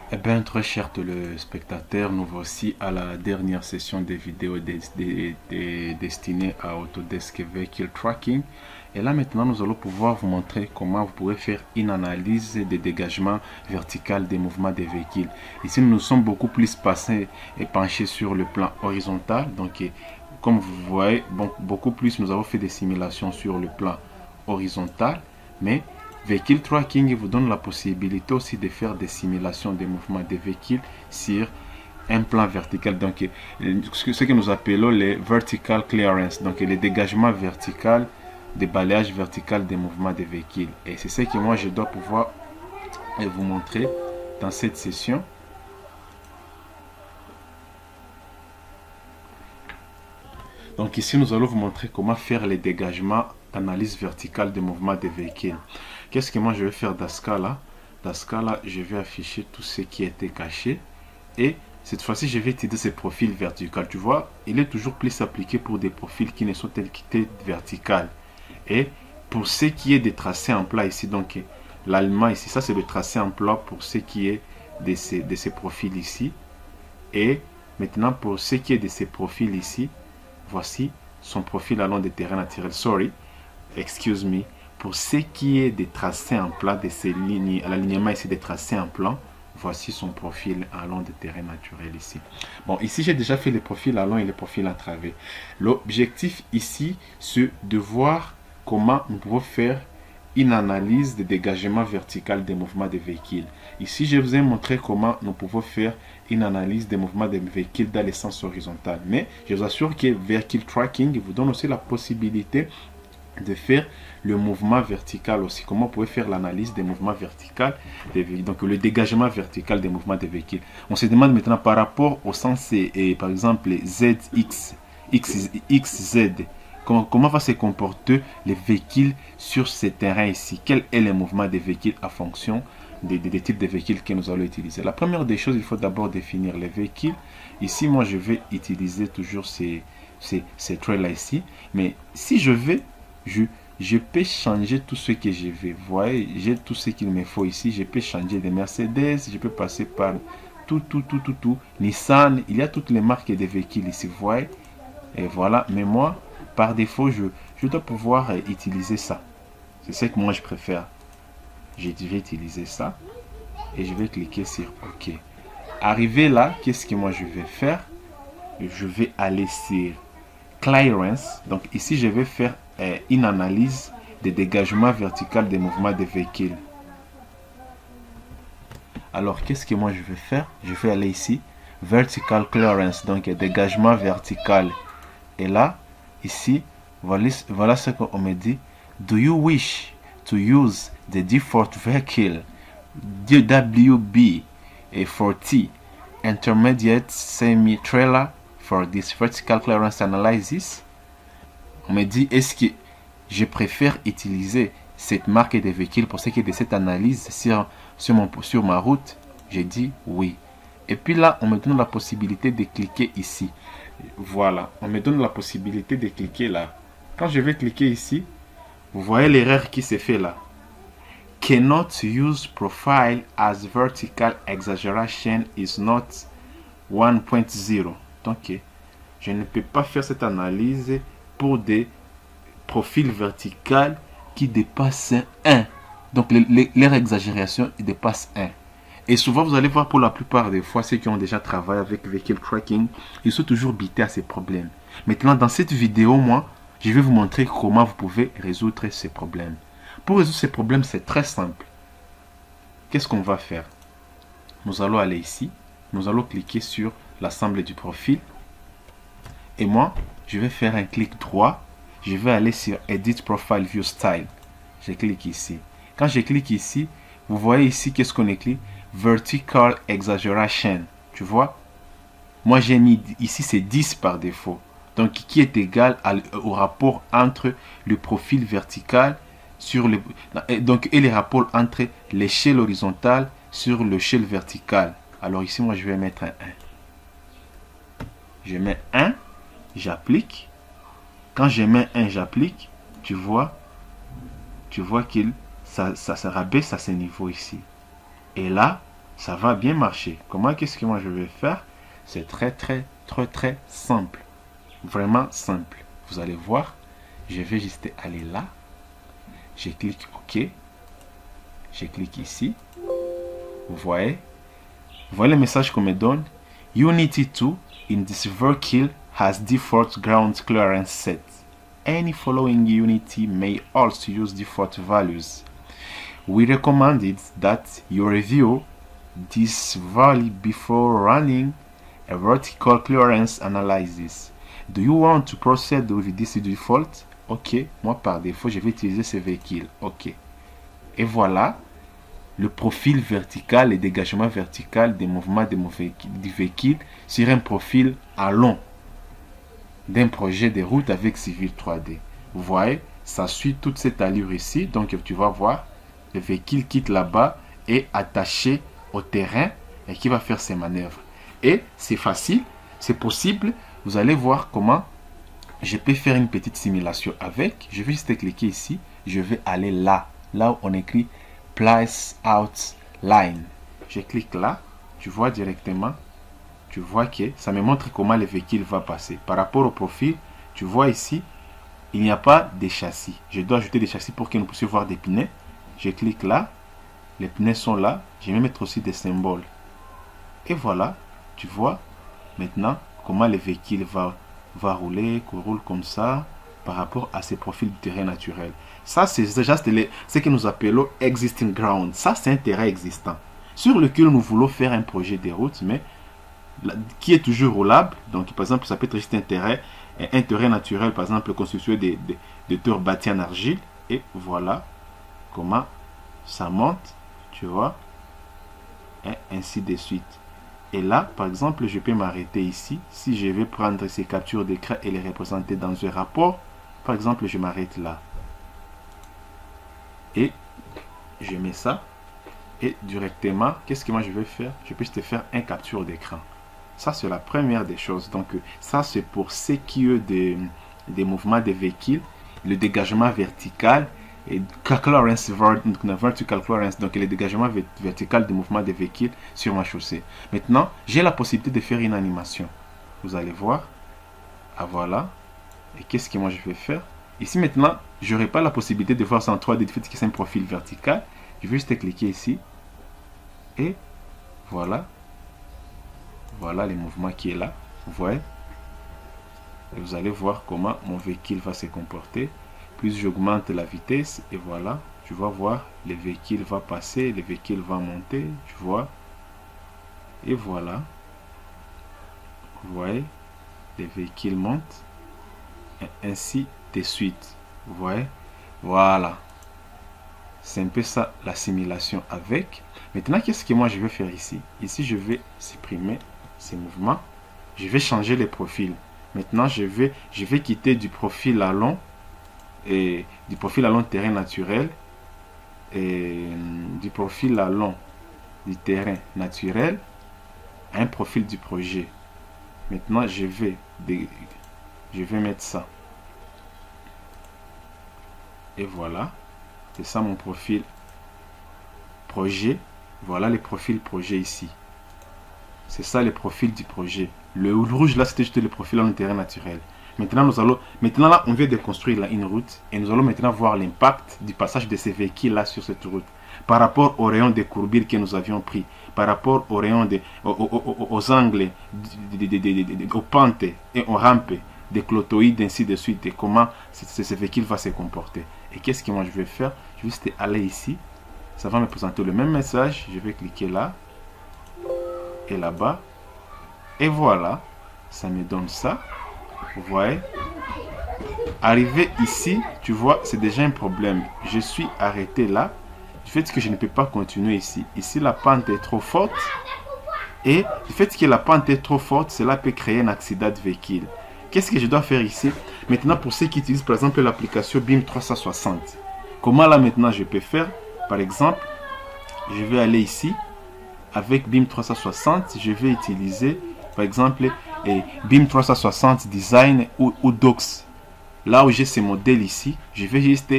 Eh bien, très cher téléspectateurs, nous voici à la dernière session des vidéos destinées à Autodesk Vehicle Tracking. Et là, maintenant, nous allons pouvoir vous montrer comment vous pouvez faire une analyse des dégagements verticaux des mouvements des véhicules. Ici, nous nous sommes beaucoup plus passés et penchés sur le plan horizontal. Donc, comme vous voyez, beaucoup plus, nous avons fait des simulations sur le plan horizontal, mais Vehicle Tracking vous donne la possibilité aussi de faire des simulations des mouvements des véhicules sur un plan vertical. Donc, ce que nous appelons les vertical clearance, donc les dégagements verticaux, des balayages verticaux des mouvements des véhicules. Et c'est ce que moi je dois pouvoir vous montrer dans cette session. Donc ici, nous allons vous montrer comment faire les dégagements d'analyse verticale des mouvements des véhicules. Qu'est-ce que moi je vais faire dans ce cas-là? Dans ce cas-là, je vais afficher tout ce qui a été caché. Et cette fois-ci, je vais utiliser ces profils verticaux. Tu vois, il est toujours plus appliqué pour des profils qui ne sont tels qu'étés verticales. Et pour ce qui est des tracés en plat ici, donc l'allemand ici, ça c'est le tracé en plat pour ce qui est de ces profils ici. Et maintenant, pour ce qui est de ces profils ici, voici son profil allant des terrains naturels. Sorry, excuse me. Pour ce qui est des tracés en plan, de ces lignes, l'alignement ici des tracés en plan, voici son profil allant des terrains naturels ici. Bon, ici j'ai déjà fait les profils allant et les profils à travers. L'objectif ici, c'est de voir comment nous pouvons faire une analyse des dégagements verticaux des mouvements des véhicules. Ici, je vous ai montré comment nous pouvons faire une analyse des mouvements des véhicules dans le sens horizontal. Mais je vous assure que Vehicle Tracking vous donne aussi la possibilité de faire le mouvement vertical aussi. Comment vous pouvez faire l'analyse des mouvements verticaux des véhicules, donc le dégagement vertical des mouvements des véhicules. On se demande maintenant par rapport au sens et par exemple ZX, XZ, comment va se comporter les véhicules sur ces terrains ici. Quel est le mouvement des véhicules en fonction des types de véhicules que nous allons utiliser. La première des choses, il faut d'abord définir les véhicules. Ici, moi, je vais utiliser toujours ces traits-là ici. Mais si je vais, je peux changer tout ce que je veux. Vous voyez, j'ai tout ce qu'il me faut ici. Je peux changer des Mercedes, je peux passer par tout. Nissan, il y a toutes les marques des véhicules ici, vous voyez. Et voilà, mais moi, par défaut, je dois pouvoir utiliser ça. C'est ce que moi je préfère. Je vais utiliser ça et je vais cliquer sur OK. Arrivé là, qu'est-ce que moi je vais faire? Je vais aller sur Clearance. Donc ici, je vais faire une analyse des dégagements verticaux des mouvements des véhicules. Alors, qu'est-ce que moi je vais faire? Je vais aller ici, Vertical Clearance, donc dégagement vertical. Et là, ici, voilà ce qu'on me dit. Do you wish to use the default vehicle DWB 40 intermediate semi-trailer for this vertical clearance analysis? On me dit, est-ce que je préfère utiliser cette marque de véhicule pour ce qui est de cette analyse sur ma route? J'ai dit oui. Et puis là, on me donne la possibilité de cliquer ici. Voilà, on me donne la possibilité de cliquer là. Quand je vais cliquer ici, vous voyez l'erreur qui s'est fait là. Cannot use profile as vertical exaggeration is not 1.0. Donc, je ne peux pas faire cette analyse pour des profils verticaux qui dépassent 1. Donc, leur exagération dépasse 1. Et souvent, vous allez voir pour la plupart des fois, ceux qui ont déjà travaillé avec Vehicle Tracking, ils sont toujours bités à ces problèmes. Maintenant, dans cette vidéo, moi, je vais vous montrer comment vous pouvez résoudre ces problèmes. Pour résoudre ces problèmes, c'est très simple. Qu'est-ce qu'on va faire? Nous allons aller ici. Nous allons cliquer sur l'ensemble du profil. Et moi, je vais faire un clic droit. Je vais aller sur Edit Profile View Style. Je clique ici. Quand je clique ici, vous voyez ici qu'est-ce qu'on écrit? Vertical Exaggeration. Tu vois? Moi, j'ai mis ici, c'est 10 par défaut. Donc, qui est égal au rapport entre le profil vertical sur le, donc, et les rapports entre l'échelle horizontale sur l'échelle verticale. Alors ici, moi, je vais mettre un 1. Je mets 1, j'applique. Quand je mets 1, j'applique. Tu vois qu'il ça rabaisse à ce niveau ici. Et là, ça va bien marcher. Comment qu'est-ce que moi je vais faire? C'est très simple. Vraiment simple. Vous allez voir, je vais juste aller là. Je clique OK. Je clique ici. Vous voyez? Vous voyez le message qu'on me donne? Unity 2 in this vehicle has default ground clearance set. Any following unity may also use default values. We recommended that you review this value before running a vertical clearance analysis. Do you want to proceed with this default? OK. Moi, par défaut, je vais utiliser ce véhicule. OK. Et voilà le profil vertical et dégagement vertical des mouvements du véhicule sur un profil à long d'un projet de route avec Civil 3D. Vous voyez, ça suit toute cette allure ici. Donc, tu vas voir, le véhicule quitte là-bas et attaché au terrain et qui va faire ses manœuvres. Et c'est facile, c'est possible. Vous allez voir comment je peux faire une petite simulation avec. Je vais juste cliquer ici. Je vais aller là où on écrit Place Outline. Je clique là. Tu vois directement. Tu vois que ça me montre comment le véhicule va passer. Par rapport au profil, tu vois ici, il n'y a pas de châssis. Je dois ajouter des châssis pour que nous puissions voir des pneus. Je clique là. Les pneus sont là. Je vais mettre aussi des symboles. Et voilà. Tu vois maintenant comment le véhicule va rouler, qu'on roule comme ça par rapport à ces profils de terrain naturel. Ça, c'est déjà ce que nous appelons existing ground. Ça, c'est un terrain existant sur lequel nous voulons faire un projet de route, mais qui est toujours roulable. Donc, par exemple, ça peut être juste un terrain naturel, par exemple, constitué de tours bâtis en argile. Et voilà comment ça monte, tu vois, et ainsi de suite. Et là, par exemple, je peux m'arrêter ici. Si je vais prendre ces captures d'écran et les représenter dans un rapport, par exemple, je m'arrête là. Et je mets ça. Et directement, qu'est-ce que moi je vais faire? Je peux te faire un capture d'écran. Ça, c'est la première des choses. Donc, ça, c'est pour ce qui est des mouvements des véhicules, le dégagement vertical et vertical clearance, donc le dégagement vertical du mouvement des véhicules sur ma chaussée. Maintenant, j'ai la possibilité de faire une animation. Vous allez voir. Ah, voilà. Et qu'est-ce que moi je vais faire? Ici, maintenant, je n'aurai pas la possibilité de voir ça en 3D, du fait que c'est un profil vertical. Je vais juste cliquer ici. Et voilà. Voilà les mouvements qui est là. Vous voyez? Et vous allez voir comment mon véhicule va se comporter. Plus j'augmente la vitesse, et voilà, tu vas voir, le véhicule va passer, le véhicule va monter, tu vois. Et voilà. Vous voyez, le véhicule monte. Et ainsi de suite. Vous voyez? Voilà. C'est un peu ça la simulation avec. Maintenant, qu'est-ce que moi je vais faire ici? Ici, je vais supprimer ces mouvements. Je vais changer les profils. Maintenant, je vais quitter du profil à long et du profil à long terrain naturel et du profil à long du terrain naturel à un profil du projet. Maintenant, je vais mettre ça. Et voilà. C'est ça mon profil projet. Voilà les profils projet ici. C'est ça les profils du projet. Le rouge là, c'était juste le profil en terrain naturel. Maintenant, là, on vient de construire là, une route. Et nous allons maintenant voir l'impact du passage de ces véhicules là sur cette route. Par rapport au rayon de courbure que nous avions pris. Par rapport au rayon aux angles, aux pentes et aux rampes, des clotoïdes, ainsi de suite. Et comment ce véhicule va se comporter. Et qu'est-ce que moi je vais faire? Je vais juste aller ici. Ça va me présenter le même message. Je vais cliquer là. Et là-bas. Et voilà. Ça me donne ça. Vous voyez? Arrivé ici, tu vois, c'est déjà un problème. Je suis arrêté là. Du fait que je ne peux pas continuer ici. Ici, la pente est trop forte. Et du fait que la pente est trop forte, cela peut créer un accident de véhicule. Qu'est-ce que je dois faire ici? Maintenant, pour ceux qui utilisent par exemple l'application BIM 360. Comment là maintenant je peux faire? Par exemple, je vais aller ici. Avec BIM 360, je vais utiliser par exemple BIM 360 Design ou Docs. Là où j'ai ce modèle ici, je vais juste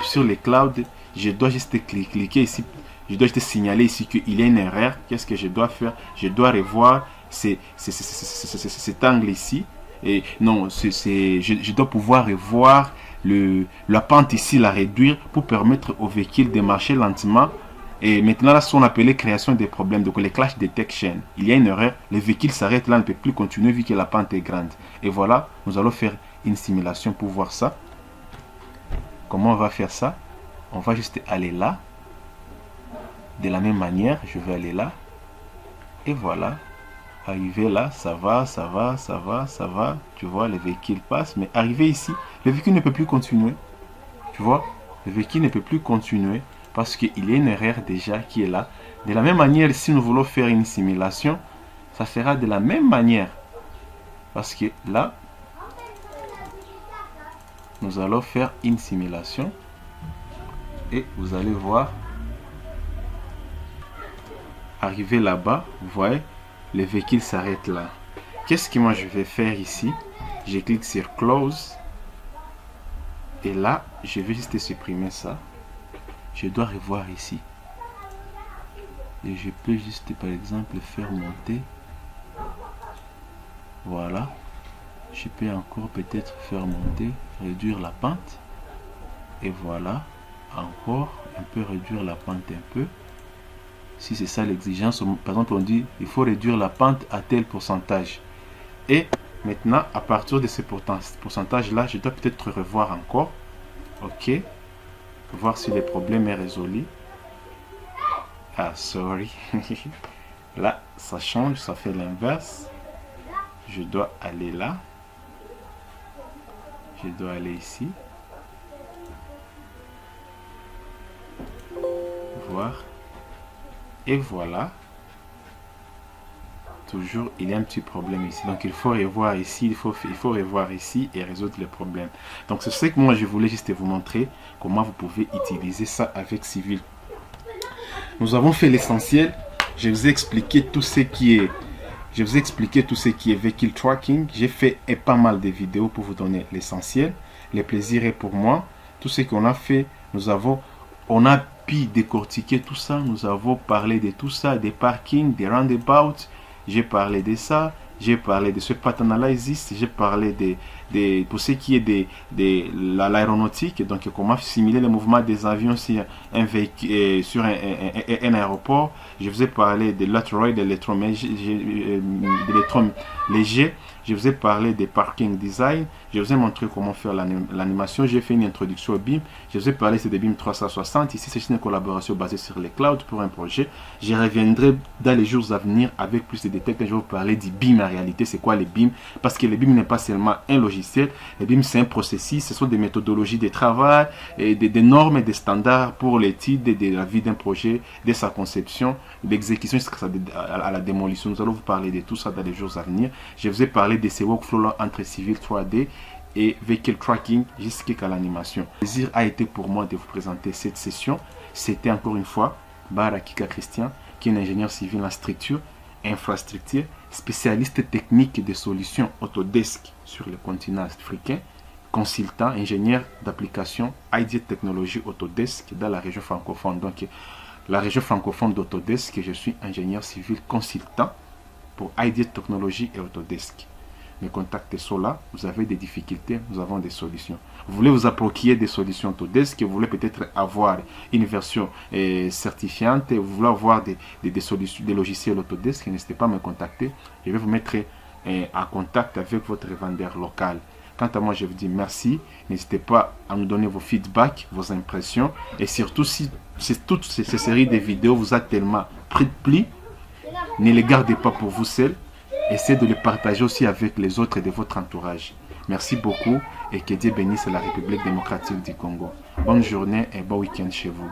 sur les clouds, je dois juste cliquer ici je dois juste signaler ici qu'il y a une erreur. Qu'est-ce que je dois faire? Je dois revoir cet angle ici. Et non, je dois pouvoir revoir la pente ici, la réduire pour permettre au véhicule de marcher lentement. Et maintenant, là, ce qu'on appelait création des problèmes, donc les clash detection. Il y a une erreur, le véhicule s'arrête là, ne peut plus continuer vu que la pente est grande. Et voilà, nous allons faire une simulation pour voir ça. Comment on va faire ça? On va juste aller là. De la même manière, je vais aller là. Et voilà. Arriver là, ça va, ça va, ça va, ça va. Tu vois, le véhicule passe. Mais arrivé ici, le véhicule ne peut plus continuer. Tu vois, le véhicule ne peut plus continuer parce qu'il y a une erreur déjà qui est là. De la même manière, si nous voulons faire une simulation, ça sera de la même manière. Parce que là, nous allons faire une simulation. Et vous allez voir, arriver là-bas, vous voyez, le véhicule s'arrête là. Qu'est-ce que moi je vais faire ici? Je clique sur Close. Et là, je vais juste supprimer ça. Je dois revoir ici. Et je peux juste, par exemple, faire monter. Voilà. Je peux encore peut-être faire monter, réduire la pente. Et voilà. Encore, on peut réduire la pente un peu. Si c'est ça l'exigence, par exemple, on dit il faut réduire la pente à tel pourcentage. Et maintenant, à partir de ce pourcentage-là, je dois peut-être revoir encore. OK. Voir si le problème est résolu. Ah, sorry. Là, ça change, ça fait l'inverse. Je dois aller là. Je dois aller ici. Voir. Et voilà. Toujours, il y a un petit problème ici. Donc, il faut revoir ici, il faut revoir ici et résoudre le problème. Donc, c'est ce que moi, je voulais juste vous montrer comment vous pouvez utiliser ça avec Civil. Nous avons fait l'essentiel. Je vous ai expliqué tout ce qui est... vehicle tracking. J'ai fait pas mal de vidéos pour vous donner l'essentiel. Le plaisir est pour moi. Tout ce qu'on a fait, on a pu décortiquer tout ça. Nous avons parlé de tout ça, des parkings, des roundabouts. J'ai parlé de ça. J'ai parlé de ce pattern analysis. J'ai parlé pour ce qui est de l'aéronautique. Donc, comment simuler le mouvement des avions sur un véhicule, sur un aéroport. Je vous ai parlé de l'autroid, de l'électron léger. Je vous ai parlé des parking design. Je vous ai montré comment faire l'animation. J'ai fait une introduction au BIM. Je vous ai parlé de BIM 360. Ici, c'est une collaboration basée sur les clouds pour un projet. Je reviendrai dans les jours à venir avec plus de détails. Je vais vous parler du BIM en réalité. C'est quoi le BIM? Parce que le BIM n'est pas seulement un logiciel. Le BIM, c'est un processus. Ce sont des méthodologies de travail, et des normes et des standards pour l'étude de la vie d'un projet, de sa conception, l'exécution jusqu'à la démolition. Nous allons vous parler de tout ça dans les jours à venir. Je vous ai parlé de ces workflows entre Civil 3D et Vehicle Tracking jusqu'à l'animation. Le plaisir a été pour moi de vous présenter cette session. C'était encore une fois Barakika Christian, qui est un ingénieur civil en structure, infrastructure, spécialiste technique des solutions Autodesk sur le continent africain, consultant, ingénieur d'application ID Technologie Autodesk dans la région francophone. Donc, la région francophone d'Autodesk, je suis ingénieur civil consultant pour ID Technologie et Autodesk. Mes contacts sont là. Vous avez des difficultés, nous avons des solutions. Vous voulez vous approprier des solutions Autodesk, vous voulez peut-être avoir une version certifiante, vous voulez avoir des logiciels Autodesk, n'hésitez pas à me contacter. Je vais vous mettre en contact avec votre vendeur local. Quant à moi, je vous dis merci. N'hésitez pas à nous donner vos feedbacks, vos impressions. Et surtout, si toutes ces séries de vidéos vous a tellement pris de pli, ne les gardez pas pour vous seul. Essayez de les partager aussi avec les autres de votre entourage. Merci beaucoup et que Dieu bénisse la République démocratique du Congo. Bonne journée et bon week-end chez vous.